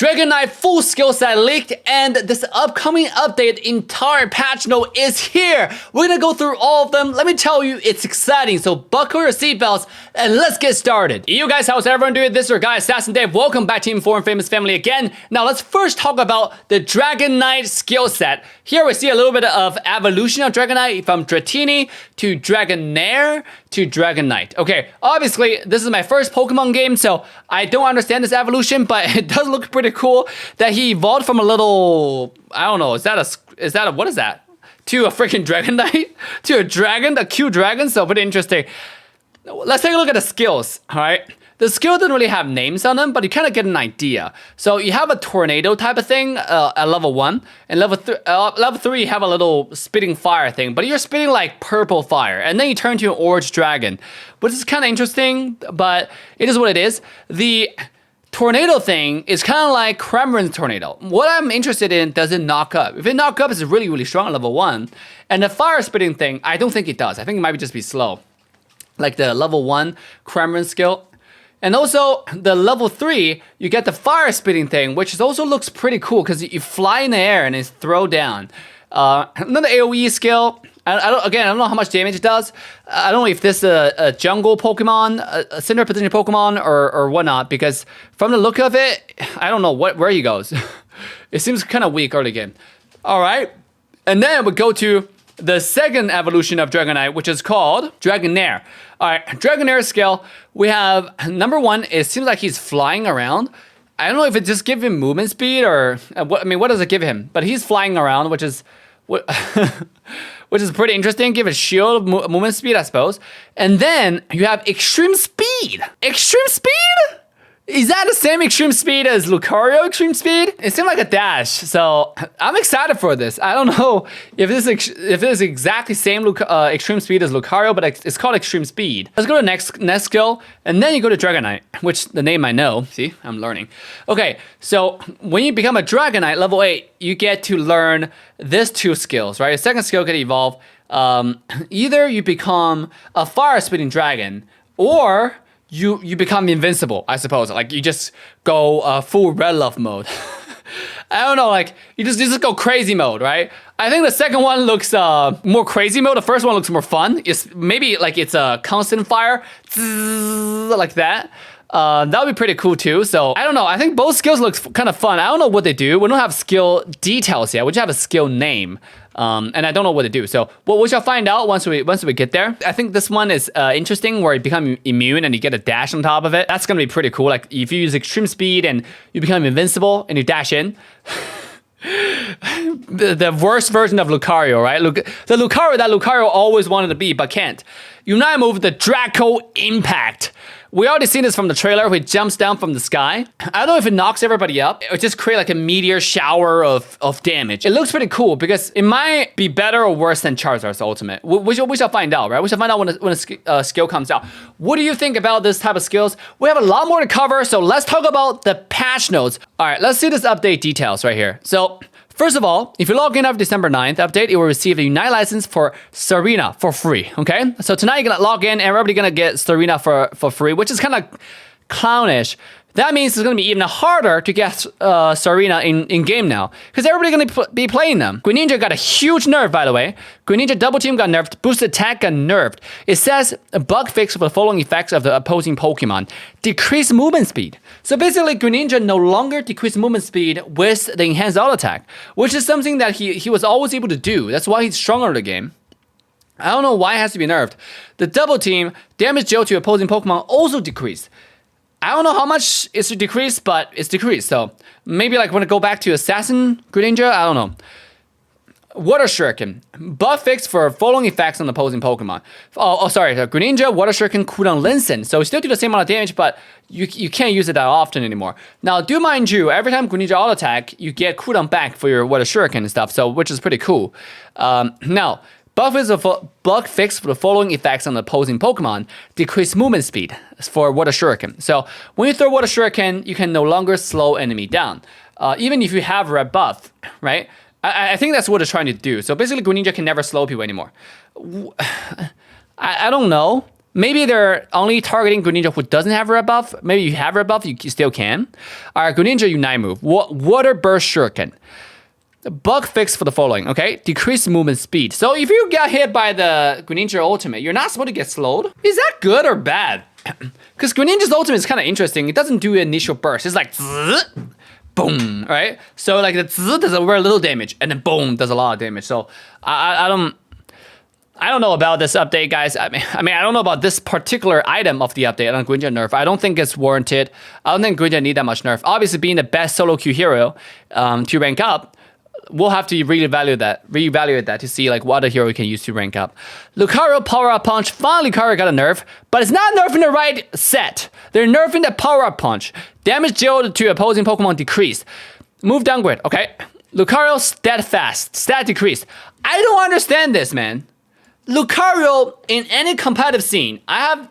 Dragonite full skill set leaked, and this upcoming update entire patch note is here. We're gonna go through all of them. Let me tell you, it's exciting, so buckle your seatbelts and let's get started. You guys, how's everyone doing? This is your guy, Assassin Dave. Welcome back to Team 4 and Famous Family again. Now let's first talk about the Dragonite skill set. Here we see a little bit of evolution of Dragonite from Dratini to Dragonair to Dragonite. Okay, obviously this is my first Pokemon game, so I don't understand this evolution, but it does look pretty cool that he evolved from a little, I don't know, what is that? To a freaking Dragonite? To a dragon, a cute dragon, so pretty interesting. Let's take a look at the skills, all right? The skill doesn't really have names on them, but you kind of get an idea. So you have a tornado type of thing at level 1, and level 3 you have a little spitting fire thing, but you're spitting like purple fire, and then you turn to an orange dragon, which is kind of interesting, but it is what it is. The tornado thing is kind of like Kremrin's tornado. What I'm interested in, does it knock up? If it knock up, it's really, really strong at level 1. And the fire spitting thing, I don't think it does. I think it might just be slow. Like the level 1 Kremrin skill. And also, the level 3, you get the fire spitting thing, which also looks pretty cool because you fly in the air and it's throw down. Another AoE skill. I don't know how much damage it does. I don't know if this is a jungle Pokemon, a center position Pokemon, or whatnot, because from the look of it, I don't know where he goes. It seems kind of weak early game. All right, and then we go to the second evolution of Dragonite, which is called Dragonair. All right, Dragonair skill, we have number 1, it seems like he's flying around. I don't know if it just gives him movement speed or, what does it give him? But he's flying around, which is pretty interesting. Give a shield movement speed, I suppose. And then you have extreme speed. Extreme speed? Is that the same extreme speed as Lucario extreme speed? It seemed like a dash, so I'm excited for this. I don't know if this is exactly same extreme speed as Lucario, but it's called extreme speed. Let's go to next skill, and then you go to Dragonite, which the name I know. See, I'm learning. Okay, so when you become a Dragonite level 8, you get to learn these 2 skills, right? The second skill can evolve. Either you become a fire spitting dragon, or you become invincible, I suppose. Like you just go full red love mode. I don't know, like you just go crazy mode, right? I think the second one looks more crazy mode. The first one looks more fun. It's maybe like it's a constant fire, like that. That would be pretty cool too. So I don't know. I think both skills look kind of fun. I don't know what they do. We don't have skill details yet. We just have a skill name. And I don't know what to do. So we shall find out once we get there. I think this one is interesting, where you become immune and you get a dash on top of it. That's gonna be pretty cool. Like if you use extreme speed and you become invincible and you dash in. the worst version of Lucario, right? Look, the Lucario that Lucario always wanted to be but can't. Unite move, the Draco Impact. We already seen this from the trailer, where it jumps down from the sky. I don't know if it knocks everybody up. It would just create like a meteor shower of damage. It looks pretty cool because it might be better or worse than Charizard's ultimate. We shall find out, right? We shall find out when a skill comes out. What do you think about this type of skills? We have a lot more to cover, so let's talk about the patch notes. All right, let's see this update details right here. So, first of all, if you log in after December 9th update, you will receive a Unite license for Serena for free, okay? So tonight you're gonna log in and everybody's gonna get Serena for free, which is kind of clownish. That means it's gonna be even harder to get Serena in game now, because everybody's gonna be playing them. Greninja got a huge nerf, by the way. Greninja Double Team got nerfed, Boosted Attack got nerfed. It says a bug fix for the following effects of the opposing Pokemon. Decrease movement speed. So basically, Greninja no longer decreases movement speed with the enhanced auto attack, which is something that he was always able to do. That's why he's stronger in the game. I don't know why it has to be nerfed. The Double Team damage dealt to opposing Pokemon also decreased. I don't know how much it's decreased, but it's decreased. So maybe like when I go back to Assassin Greninja, I don't know. Water Shuriken. Buff fix for following effects on opposing Pokemon. Sorry. Greninja, Water Shuriken, cooldown lengthen. So you still do the same amount of damage, but you can't use it that often anymore. Now, do mind you, every time Greninja auto attack, you get cooldown back for your Water Shuriken and stuff, so which is pretty cool. Now, bug fix for the following effects on the opposing Pokemon. Decrease movement speed for Water Shuriken. So when you throw Water Shuriken, you can no longer slow enemy down. Even if you have red buff, right? I think that's what it's trying to do. So basically, Greninja can never slow people anymore. I don't know. Maybe they're only targeting Greninja who doesn't have red buff. Maybe you have red buff, you still can. All right, Greninja Unite move. Water Burst Shuriken. Bug fix for the following, okay? Decrease movement speed. So if you get hit by the Greninja ultimate, you're not supposed to get slowed. Is that good or bad? Because Greninja's ultimate is kind of interesting. It doesn't do initial burst. It's like zzz, boom, right? So like the zzz does a very little damage, and then boom does a lot of damage. So I don't know about this update, guys. I mean, I don't know about this particular item of the update on Greninja nerf. I don't think it's warranted. I don't think Greninja need that much nerf. Obviously, being the best solo queue hero to rank up, we'll have to reevaluate that to see like what other hero we can use to rank up. Lucario Power Up Punch. Finally, Lucario got a nerf, but it's not nerfing the right set. They're nerfing the Power Up Punch. Damage dealt to opposing Pokemon decreased. Move downgrade. Okay. Lucario Steadfast. Stat decreased. I don't understand this, man. Lucario in any competitive scene, I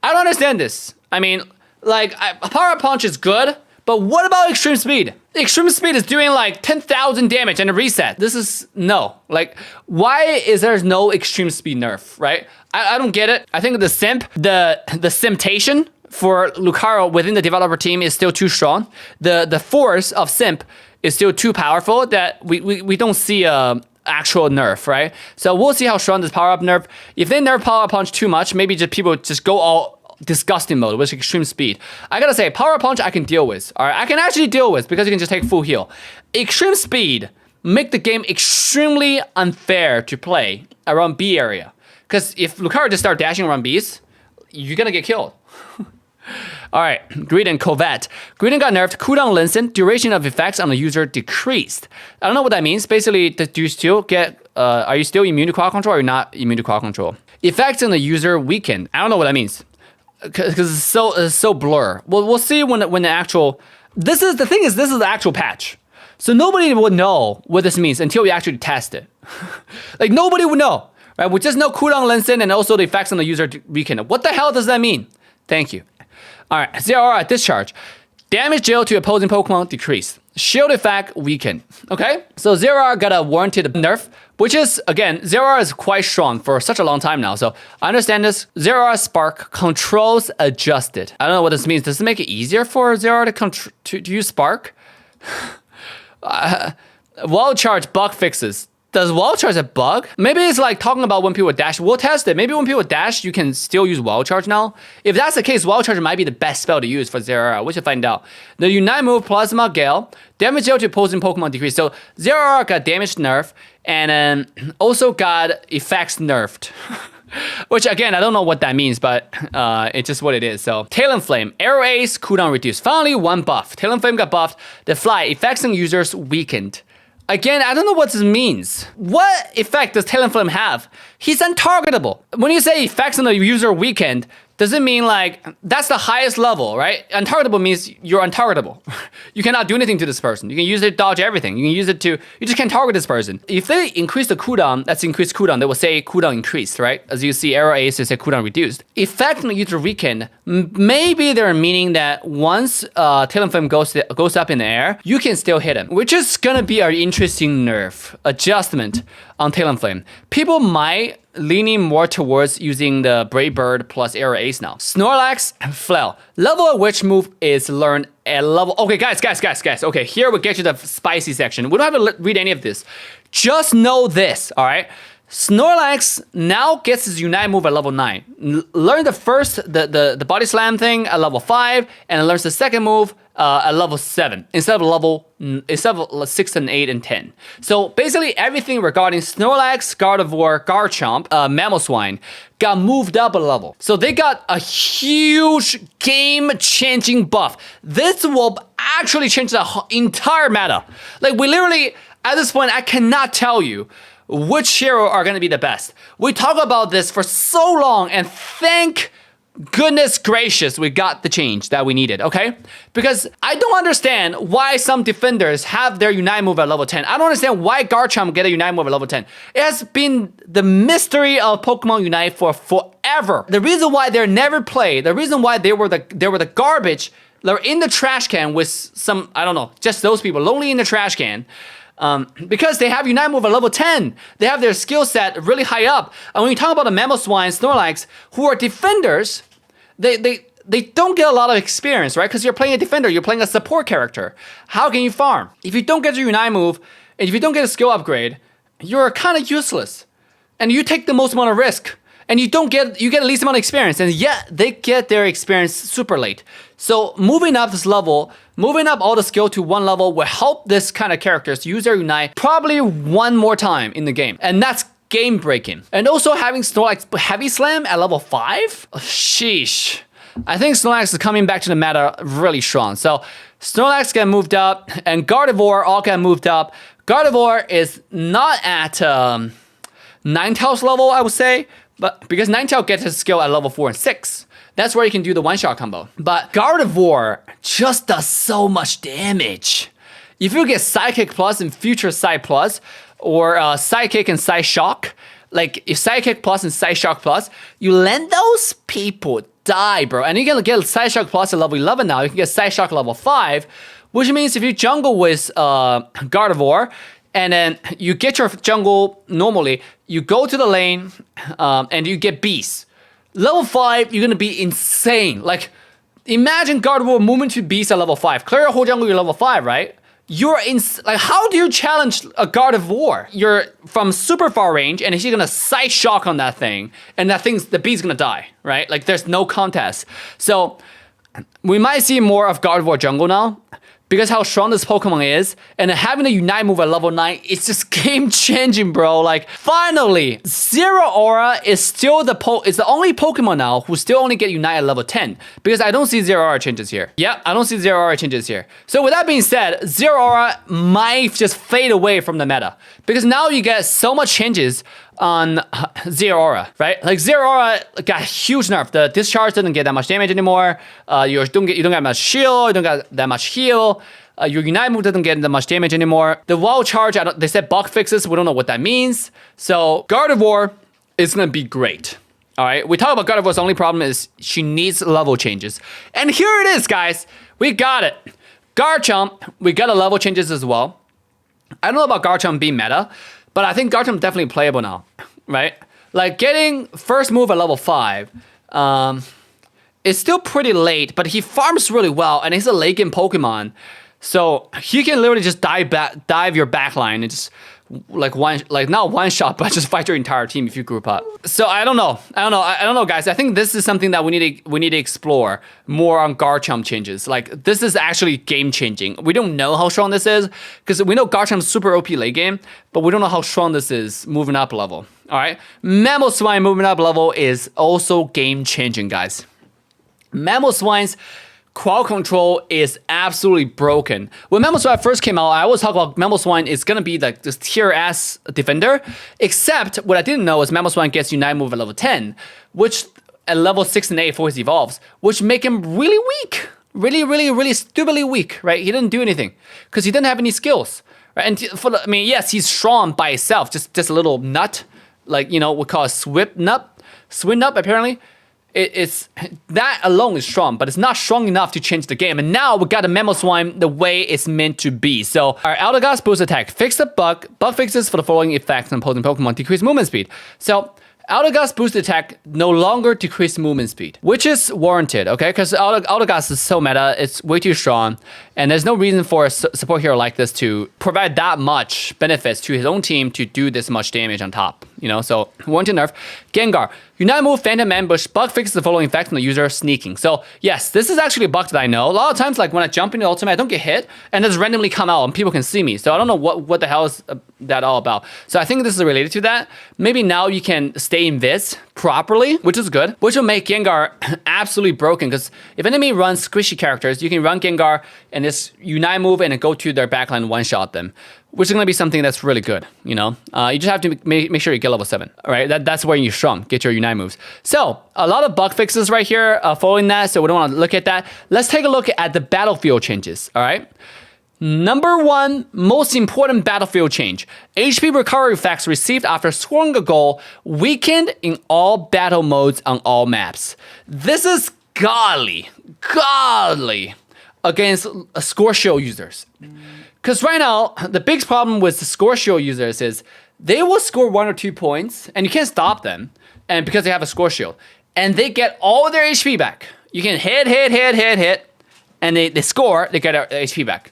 don't understand this. I mean, like, Power Up Punch is good, but what about Extreme Speed? Extreme Speed is doing like 10,000 damage and a reset. This is, no. Like, why is there no Extreme Speed nerf, right? I don't get it. I think the simptation for Lucario within the developer team is still too strong. The force of simp is still too powerful that we don't see a actual nerf, right? So we'll see how strong this power up nerf. If they nerf power punch too much, maybe people just go all disgusting mode with extreme speed. I gotta say, power punch I can deal with. All right, I can actually deal with because you can just take full heal. Extreme speed make the game extremely unfair to play around B area. Because if Lucario just start dashing around Bs, you're gonna get killed. All right, Greedent Covet. Greedent got nerfed. Cooldown lengthened. Duration of effects on the user decreased. I don't know what that means. Basically, do you still get? Are you still immune to crowd control, or are you not immune to crowd control? Effects on the user weakened. I don't know what that means because it's so blur. Well, we'll see when the actual. This is the actual patch. So nobody would know what this means until we actually test it. Like nobody would know, right? We just know cooldown lengthened and also the effects on the user weakened. What the hell does that mean? Thank you. All right, ZRR discharge. Damage dealt to opposing Pokemon decreased. Shield effect weakened. Okay, so ZRR got a warranted nerf, which is, again, ZRR is quite strong for such a long time now. So I understand this. ZRR Spark controls adjusted. I don't know what this means. Does it make it easier for ZRR to use Spark? Wall charge bug fixes. Does wall charge a bug? Maybe it's like talking about when people dash. We'll test it. Maybe when people dash, you can still use wall charge now. If that's the case, wall charge might be the best spell to use for ZRR. We should find out. The Unite move, Plasma Gale. Damage dealt to opposing Pokemon decreased. So ZRR got damage nerfed and then also got effects nerfed. Which again, I don't know what that means, but it's just what it is. So Talonflame, Arrow Ace, cooldown reduced. Finally, one buff. Talonflame got buffed. The fly, effects on users weakened. Again, I don't know what this means. What effect does Talonflame have? He's untargetable. When you say effects on the user weakened, does it mean like, that's the highest level, right? Untargetable means you're untargetable. You cannot do anything to this person. You can use it to dodge everything. You can use it to, you just can't target this person. If they increase the cooldown, that's increased cooldown, they will say cooldown increased, right? As you see, Arrow Ace, they say cooldown reduced. Effect on the user weakened, maybe they're meaning that once Talonflame goes up in the air, you can still hit him, which is gonna be an interesting nerf adjustment on Talonflame. People might leaning more towards using the Brave Bird plus Arrow Ace now. Snorlax, Flail. Level of which move is learned at level... Okay, guys. Okay, here we get to the spicy section. We don't have to read any of this. Just know this, all right? Snorlax now gets his Unite move at level 9. Learn the first, the Body Slam thing at level 5, and learns the second move at level 7 instead of 6 and 8 and 10. So basically everything regarding Snorlax, Gardevoir, Garchomp, Mamoswine got moved up a level. So they got a huge game-changing buff. This will actually change the entire meta. Like we literally, at this point, I cannot tell you which hero are going to be the best. We talk about this for so long, and thank goodness gracious we got the change that we needed, okay? Because I don't understand why some defenders have their Unite move at level 10. I don't understand why Garchomp get a Unite move at level 10. It has been the mystery of Pokemon Unite for forever. The reason why they're never played, the reason why they were the garbage, they're in the trash can with some, I don't know, just those people lonely in the trash can. because they have Unite move at level 10. They have their skill set really high up. And when you talk about the Mamoswine, Snorlax, who are defenders, they don't get a lot of experience, right? Because you're playing a defender, you're playing a support character. How can you farm? If you don't get your Unite move, and if you don't get a skill upgrade, you're kind of useless. And you take the most amount of risk. And you get the least amount of experience. And yet, they get their experience super late. So moving up this level, moving up all the skill to one level will help this kind of characters use their Unite probably one more time in the game. And that's game breaking. And also having Snorlax Heavy Slam at level 5? Sheesh. I think Snorlax is coming back to the meta really strong. So Snorlax get moved up and Gardevoir all get moved up. Gardevoir is not at Ninetales level, I would say, but because Ninetales gets his skill at level 4 and 6. That's where you can do the one-shot combo. But Gardevoir just does so much damage. If you get Psychic Plus and Future Psy Plus, or Psychic and Psy Shock, like if Psychic Plus and Psy Shock Plus, you let those people die, bro. And you can get Psy Shock Plus at level 11 now. You can get Psy Shock level 5, which means if you jungle with Gardevoir, and then you get your jungle normally, you go to the lane, and you get Beast. Level 5, you're gonna be insane. Like, imagine Gardevoir moving to Beast at level 5. Clear your whole jungle, you're level 5, right? You're in, like, how do you challenge a Gardevoir? You're from super far range, and he's gonna Psy Shock on that thing, and the Beast's gonna die, right? Like, there's no contest. So, we might see more of Gardevoir jungle now, because how strong this Pokemon is, and having a Unite move at level 9, it's just game-changing, bro. Like, finally, Zeraora is still the only Pokemon now who still only get Unite at level 10, because I don't see Zeraora changes here. Yeah, I don't see Zeraora changes here. So with that being said, Zeraora might just fade away from the meta, because now you get so much changes on Zeraora, right? Like Zeraora got a huge nerf. The discharge doesn't get that much damage anymore. You don't get much shield. You don't get that much heal. Your Unite move doesn't get that much damage anymore. The wall charge, they said bug fixes. We don't know what that means. So Gardevoir is gonna be great. All right. We talk about Gardevoir's only problem is she needs level changes, and here it is, guys. We got it. Garchomp, we got a level changes as well. I don't know about Garchomp being meta, but I think Garchomp definitely playable now, right? Like getting first move at level 5 is still pretty late, but he farms really well, and he's a late game Pokemon. So he can literally just dive your backline and just not one shot, but just fight your entire team if you group up. So I don't know, guys. I think this is something that we need to explore more on Garchomp changes. Like this is actually game changing. We don't know how strong this is because we know Garchomp's super OP late game, but we don't know how strong this is moving up level. All right, Mamoswine moving up level is also game changing, guys. Mamoswine's crowd control is absolutely broken. When Mamoswine first came out, I always talk about Mamoswine is gonna be like this tier S defender, except what I didn't know is Mamoswine gets Unite move at level 10, which at level 6 and 8 before he evolves, which make him really weak. Really stupidly weak, right? He didn't do anything because he didn't have any skills, right? And yes, he's strong by himself, just a little nut, like, you know, we call it swin up apparently. It's that alone is strong, but it's not strong enough to change the game. And now we got a Mamoswine the way it's meant to be. So our Eldegoss boost attack, fix the bug fixes for the following effects on opposing Pokemon, decrease movement speed. So Eldegoss boost attack no longer decrease movement speed, which is warranted, okay? Because Eldegoss is so meta, it's way too strong, and there's no reason for a support hero like this to provide that much benefits to his own team to do this much damage on top, you know? So warranted nerf. Gengar, Unite move, Phantom Ambush, bug fixes the following effect on the user sneaking. So yes, this is actually a bug that I know. A lot of times, like when I jump into Ultimate, I don't get hit, and just randomly come out and people can see me. So I don't know what the hell is that all about. So I think this is related to that. Maybe now you can stay in this properly, which is good, which will make Gengar absolutely broken, because if enemy runs squishy characters, you can run Gengar and just Unite move and then go to their backline and one-shot them, which is going to be something that's really good, you know? You just have to make sure you get level 7, all right? That's where you're strong, get your Unite moves. So, a lot of bug fixes right here following that, so we don't want to look at that. Let's take a look at the battlefield changes, all right? Number 1 most important battlefield change. HP recovery effects received after scoring a goal weakened in all battle modes on all maps. This is godly. against score shield users. Because right now, the biggest problem with the score shield users is they will score 1 or 2 points, and you can't stop them, and because they have a score shield. And they get all their HP back. You can hit, and they score, they get their HP back.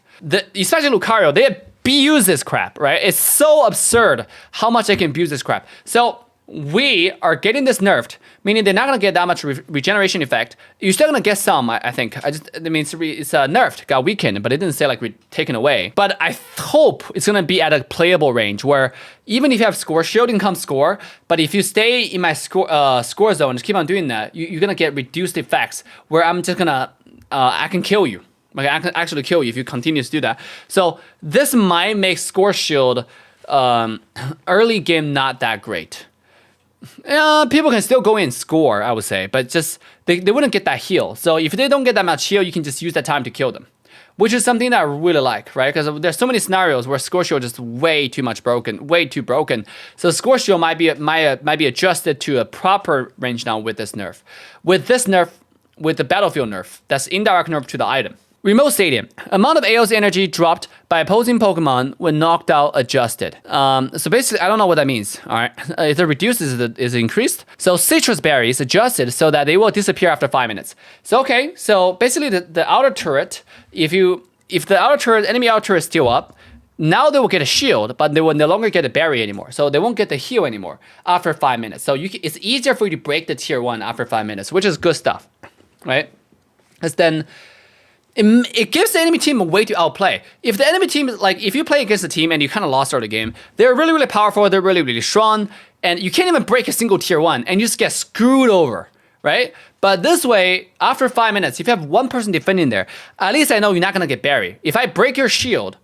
Especially Lucario, they abuse this crap, right? It's so absurd how much they can abuse this crap. So we are getting this nerfed, meaning they're not gonna get that much regeneration effect. You're still gonna get some, I think. It's nerfed, got weakened, but it didn't say like we're taken away. But I hope it's gonna be at a playable range where even if you have score shield, you can come score. But if you stay in my score zone, just keep on doing that, you're gonna get reduced effects where I'm just gonna, I can kill you. Like I can actually kill you if you continue to do that. So this might make score shield early game not that great. People can still go in and score, I would say, but just they wouldn't get that heal. So if they don't get that much heal, you can just use that time to kill them, which is something that I really like, right? Because there's so many scenarios where score shield is just way too broken. So score shield might be adjusted to a proper range now with this nerf. With the battlefield nerf, that's indirect nerf to the item. Remote Stadium. Amount of AO's energy dropped by opposing Pokemon when knocked out adjusted. So basically, I don't know what that means. All right, if it reduces, is it increased? So citrus berries adjusted so that they will disappear after 5 minutes. So okay, so basically the outer turret, if the enemy outer turret is still up, now they will get a shield, but they will no longer get a berry anymore. So they won't get the heal anymore after 5 minutes. So it's easier for you to break the tier 1 after 5 minutes, which is good stuff, right? Because then it gives the enemy team a way to outplay. If the enemy team, like if you play against a team and you kind of lost early game, they're really, really powerful, they're really, really strong, and you can't even break a single tier 1, and you just get screwed over, right? But this way, after 5 minutes, if you have one person defending there, at least I know you're not gonna get buried. If I break your shield,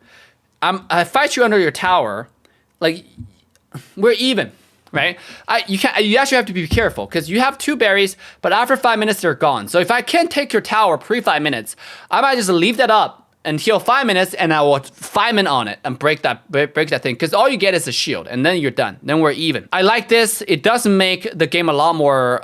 I fight you under your tower, like we're even. Right? You actually have to be careful because you have 2 berries, but after 5 minutes, they're gone. So if I can't take your tower pre-5 minutes, I might just leave that up and heal 5 minutes, and I will 5-min on it and break that thing, because all you get is a shield, and then you're done. Then we're even. I like this. It does make the game a lot more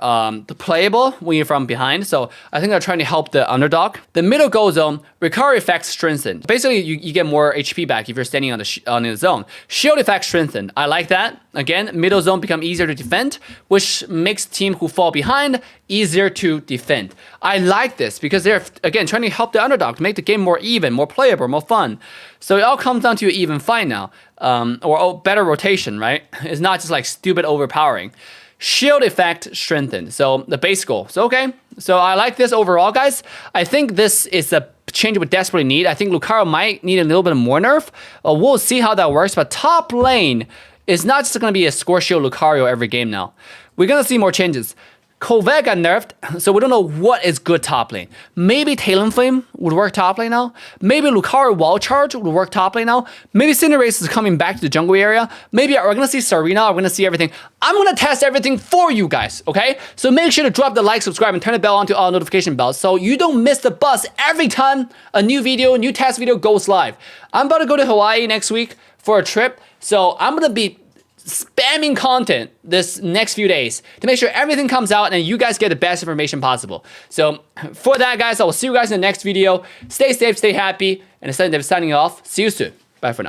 playable when you're from behind, so I think they're trying to help the underdog. The middle goal zone, recovery effects strengthened. Basically, you get more HP back if you're standing on the zone. Shield effect strengthened. I like that. Again, middle zone become easier to defend, which makes team who fall behind easier to defend. I like this because they're, again, trying to help the underdog to make the game more even, more playable, more fun. So it all comes down to an even fight now, or better rotation, right? It's not just like stupid overpowering. Shield effect strengthened, so the base goal. So okay, so I like this overall, guys. I think this is a change we desperately need. I think Lucario might need a little bit more nerf. We'll see how that works, but top lane is not just going to be a score shield Lucario every game now. We're going to see more changes. Kovac got nerfed, so we don't know what is good top lane. Maybe Talonflame would work top lane now. Maybe Lucario Wall Charge would work top lane now. Maybe Cinderace is coming back to the jungle area. Maybe we're going to see Serena, we're going to see everything. I'm going to test everything for you guys, okay? So make sure to drop the like, subscribe, and turn the bell on to all notification bells so you don't miss the bus every time a new test video goes live. I'm about to go to Hawaii next week for a trip, so I'm going to be spamming content this next few days to make sure everything comes out and you guys get the best information possible. So for that, guys, I will see you guys in the next video. Stay safe, stay happy, and instead of signing off, see you soon. Bye for now.